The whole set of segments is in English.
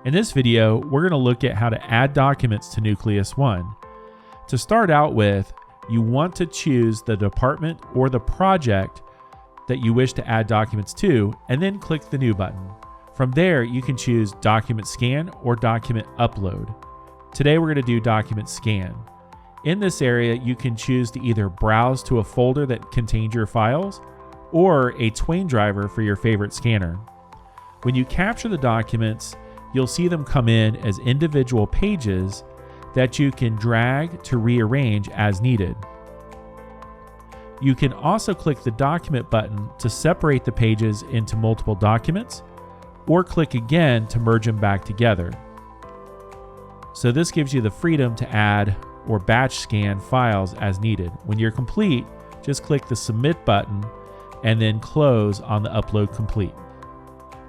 In this video, we're going to look at how to add documents to Nucleus One. To start out with, you want to choose the department or the project that you wish to add documents to, and then click the New button. From there, you can choose Document Scan or Document Upload. Today, we're going to do Document Scan. In this area, you can choose to either browse to a folder that contains your files or a Twain driver for your favorite scanner. When you capture the documents, you'll see them come in as individual pages that you can drag to rearrange as needed. You can also click the Document button to separate the pages into multiple documents, or click again to merge them back together. So this gives you the freedom to add or batch scan files as needed. When you're complete, just click the Submit button and then close on the Upload Complete.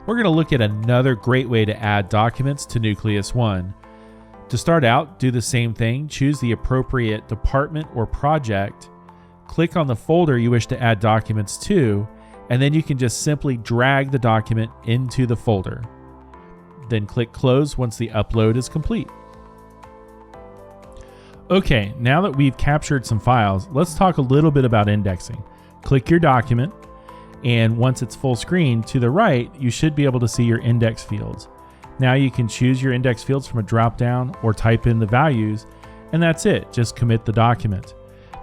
We're going to look at another great way to add documents to Nucleus One. To start out, do the same thing. Choose the appropriate department or project, click on the folder you wish to add documents to, and then you can just simply drag the document into the folder. Then click Close once the upload is complete. Okay, now that we've captured some files, let's talk a little bit about indexing. Click your document, and once it's full screen, to the right, you should be able to see your index fields. Now you can choose your index fields from a drop-down or type in the values, and that's it. Just commit the document.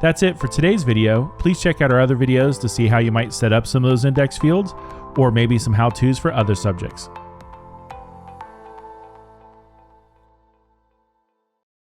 That's it for today's video. Please check out our other videos to see how you might set up some of those index fields, or maybe some how-tos for other subjects.